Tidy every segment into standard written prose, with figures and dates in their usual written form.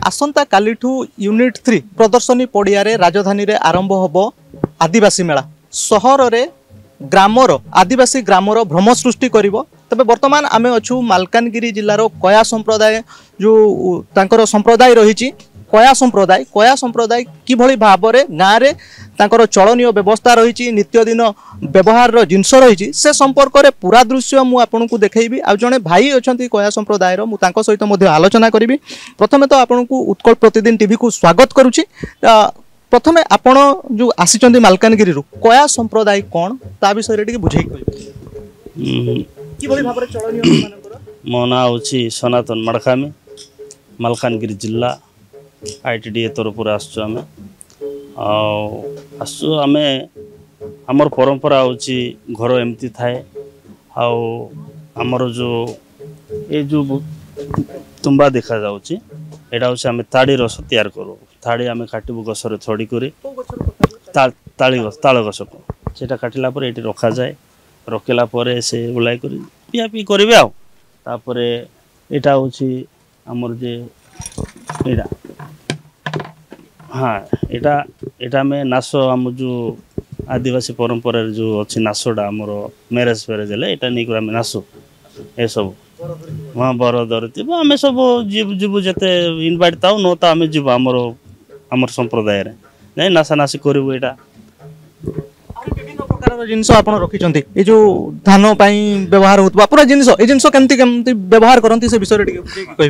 आसंता कालीठू unit 3 प्रदर्शनी पड़िया राजधानी रे आरंभ होबो आदिवासी मेला सहर रे ग्रामर आदिवासी ग्रामर भ्रम सृष्टि करिवो। तबे वर्तमान आमे अछु मालकानगिरी जिल्लार कया संप्रदाय जो तांकर संप्रदाय रहिछि कया संप्रदाय किभଳି भाबरे गाँ रे तांकर चलनीय व्यवस्था रही नित्य दिन व्यवहार जिनस रही से संपर्क में पूरा दृश्य मु आपन को देखैबी। आ जने भाई अच्छा कया संप्रदाय मु तांको सहित मध्य आलोचना करी। प्रथमे तो आपन को उत्कल प्रतिदिन टीवी को स्वागत करुछि। प्रथमे आपण जो आसी मालकानगिरी कया संप्रदाय कौन ता विषय रे बुझे किभଳି भाबरे चलनीय मो ना होछि सनातन मड़खामी मालकानगिरी जिल्ला आईटीडीए तरफ आसु आमे आमर परंपरा होची घर एमती थाए आमर जो ये जो तुम्बा देखा जाउची एटा होची आमे ताड़ी रस तैयार करू। ताड़ी आमे काटिबु गसरे थोड़ी करी ताल गस को सेटा काटिला पर एटी रखा जाए। रखेला पर से उलाई करी पिया पी करिवे आ तापरे एटा होची आमर जे एटा हाँ एटा में नाश आम जो आदिवासी परंपरा जो अच्छी नाशटा आमर मैरेज फेरेज है यहाँ नहीं आम नाश ए सब हाँ बर दर थी आम सब जीवु जिते इनवाइट था न तो आम जीव आमर संप्रदाय नहीं नाशानाशी करूँ यहाँ जिनस आप रखिंट ये जो धान व्यवहार होता पूरा जिनस केमती व्यवहार करती से विषय कहे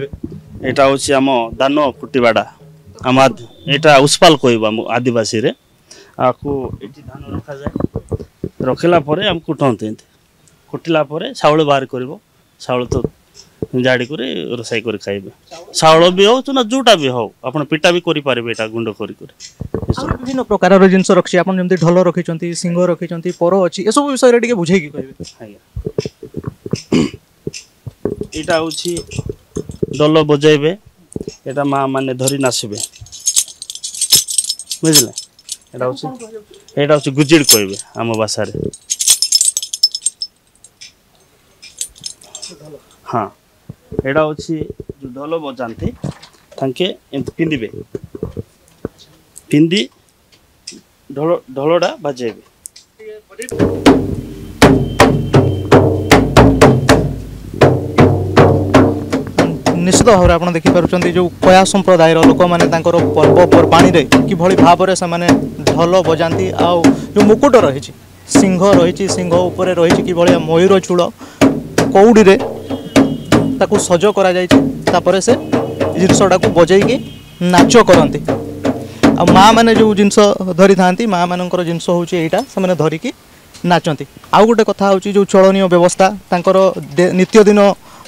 यहाँ हूँ आम धान कुटाटा आम यहाँ उस्पाल कह आदिवासी रे आपको ये धान रखा जाए। रखला आम कुटते कुटिला चाउल बाहर कर चाउल तो जाड़ी कर रोषाई कर खाइबे चाउल भी हो ना जोटा भी हो आप पिटा भी करें गुंड कर विभिन्न प्रकार जिनस रखी आप ढोल रखी सिंह रखी पर अच्छी ये सब विषय बुझे यहाँ हूँ डोल बजेबे एटा माँ माने धरी नाचबे बुझले एटा हूँ गुजिड़ कहबे आम भाषा हाँ एटा हूँ जो ढोल बजाते तांके पिंधे पिंधि ढोलटा बजेबे निश्चित भाव में आप देखिपुं जो कया संप्रदाय लोक मैंने पर्वपर्वाणी किभली भाव से ढोल बजाती आउ जो मुकुट रही सिंह उपर रही कि मयूर चूड़ कौड़ी ताकू सज कर से जिनसटा को बजेगी नाच करती आ माँ मैंने जो जिनस धरी था माँ मान जिनस हूँ यहाँ से धरिकी नाचती। आउ गोटे कथा हूँ जो चलनीय व्यवस्था नित्य दिन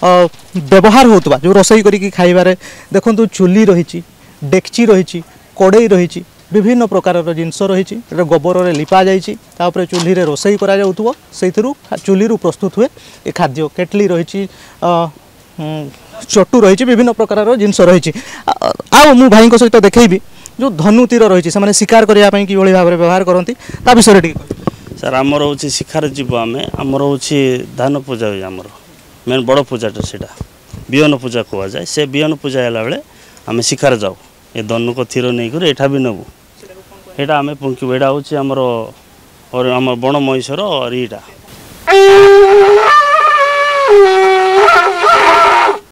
व्यवहार होता जो रोषई करी खाइबारे देखु चुली रही डेक्ची रही कड़ई रही विभिन्न प्रकार जिनस रही गोबर लिपा जापर चूल्ही रोषई कर चूल्ही प्रस्तुत हुए ये खाद्य केटली रही चटू रही विभिन्न प्रकार जिनस रही। मु भाई सहित देखी जो धनु तीर रही से शिकार करने कि भाव में व्यवहार करती विषय सर आमर हूँ शिकार जीव आमर हूँ धान पूजा हुए आमर मेन बड़ पूजाटा से बिहन पूजा कह जाए से बिहन पूजा है बेले आम शिकार जाऊ ये धनु को थीर नहीं कर एठा भी नबू यहाँ आम पुंकबू यहाँ हूँ आम बण महीषर और यहाँ